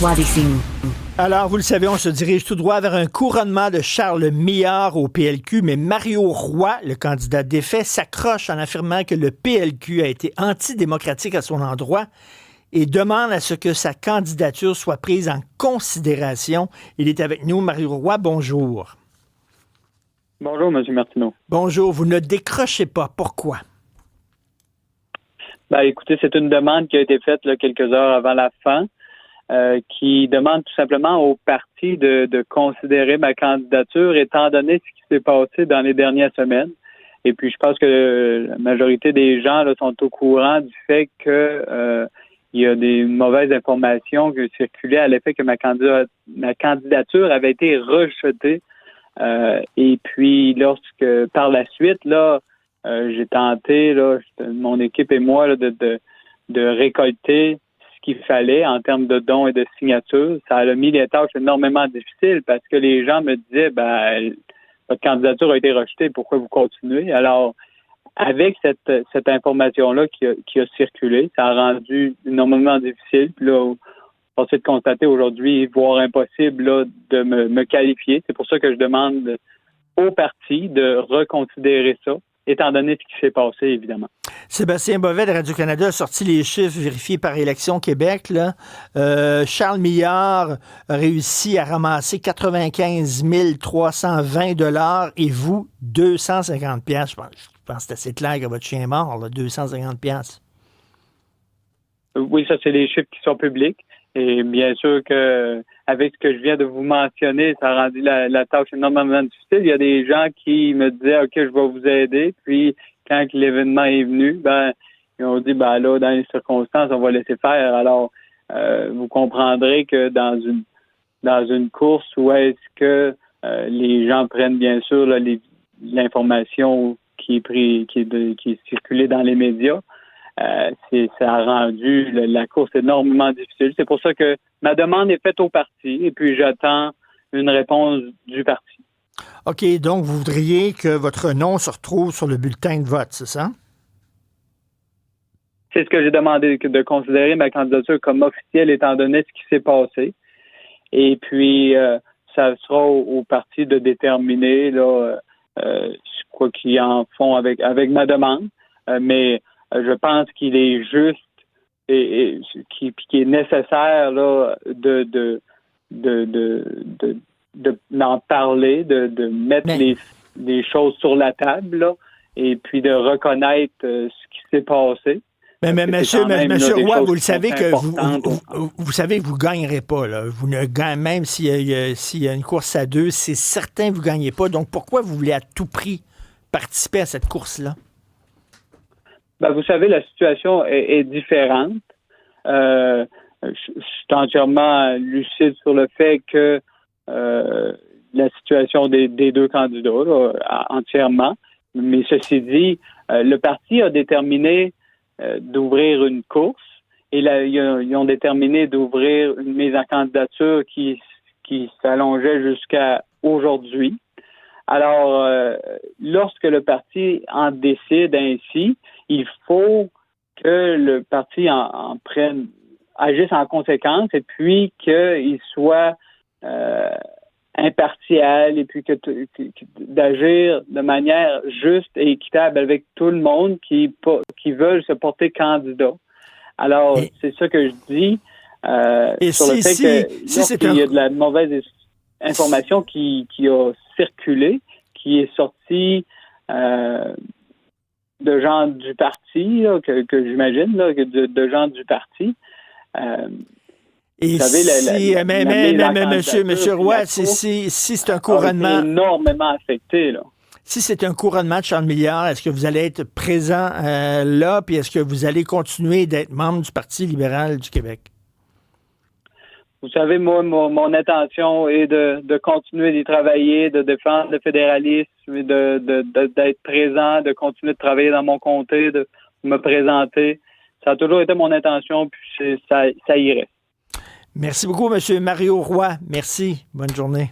Voix des signes. Alors, vous le savez, on se dirige tout droit vers un couronnement de Charles Millard au PLQ, mais Mario Roy, le candidat défait, s'accroche en affirmant que le PLQ a été antidémocratique à son endroit et demande à ce que sa candidature soit prise en considération. Il est avec nous, Mario Roy, bonjour. Bonjour, M. Martineau. Bonjour, vous ne décrochez pas. Pourquoi? Ben, écoutez, c'est une demande qui a été faite là, quelques heures avant la fin, qui demande tout simplement au parti de considérer ma candidature, étant donné ce qui s'est passé dans les dernières semaines. Et puis, je pense que la majorité des gens là, sont au courant du fait que il y a des mauvaises informations qui circulaient à l'effet que ma candidature avait été rejetée. Et puis, par la suite, là, j'ai tenté, là, mon équipe et moi, là, de récolter ce qu'il fallait en termes de dons et de signatures. Ça a mis les tâches énormément difficiles parce que les gens me disaient, votre candidature a été rejetée, pourquoi vous continuez? Alors, avec cette information-là qui a circulé, ça a rendu énormément difficile. Puis là, on s'est de constater aujourd'hui, voire impossible, là, de me qualifier. C'est pour ça que je demande au parti de reconsidérer ça, étant donné ce qui s'est passé, évidemment. Sébastien Bovet de Radio-Canada a sorti les chiffres vérifiés par Élections Québec. Là. Charles Millard a réussi à ramasser 95 320 $ et vous, 250 $. Je pense que c'est assez clair que votre chien est mort, là, 250 $. Oui, ça, c'est les chiffres qui sont publics. Et bien sûr que avec ce que je viens de vous mentionner, ça a rendu la tâche énormément difficile. Il y a des gens qui me disaient, OK, je vais vous aider. Puis, quand l'événement est venu, ils ont dit, là, dans les circonstances, on va laisser faire. Alors, vous comprendrez que dans une course où est-ce que les gens prennent, bien sûr, là, l'information qui est circulée dans les médias, ça a rendu la course énormément difficile. C'est pour ça que ma demande est faite au parti et puis j'attends une réponse du parti. OK, donc vous voudriez que votre nom se retrouve sur le bulletin de vote, c'est ça? C'est ce que j'ai demandé, de considérer ma candidature comme officielle étant donné ce qui s'est passé. Et puis, ça sera au parti de déterminer là, quoi qu'ils en font avec ma demande. Mais je pense qu'il est juste et qui est nécessaire là d'en parler, de mettre les choses sur la table là, et puis de reconnaître ce qui s'est passé. Mais monsieur Roy, vous le savez que vous savez que vous ne gagnerez pas. Là. Vous ne gagnez même s'il y a une course à deux, c'est certain que vous ne gagnez pas. Donc pourquoi vous voulez à tout prix participer à cette course-là? Vous savez, la situation est différente. Je suis entièrement lucide sur le fait que la situation des deux candidats, là, entièrement. Mais ceci dit, le parti a déterminé d'ouvrir une course et là, ils ont déterminé d'ouvrir une mise en candidature qui s'allongeait jusqu'à aujourd'hui. Alors, lorsque le parti en décide ainsi, il faut que le parti agisse en conséquence et puis qu'il soit impartial et puis d'agir de manière juste et équitable avec tout le monde qui veulent se porter candidat. Alors, c'est ça que je dis sur le fait que lorsqu'il y a de la mauvaise information qui a circulé, qui est sortie de gens du parti, là, que j'imagine, là, de gens du parti. Et vous savez, monsieur Roy, si c'est un couronnement... énormément affecté, là. Si c'est un couronnement de Charles Millard, est-ce que vous allez être présent là, puis est-ce que vous allez continuer d'être membre du Parti libéral du Québec? Vous savez, moi, mon intention est de continuer d'y travailler, de défendre le fédéralisme, d'être présent, de continuer de travailler dans mon comté, de me présenter. Ça a toujours été mon intention, puis ça y reste. Merci beaucoup, M. Mario Roy. Merci. Bonne journée.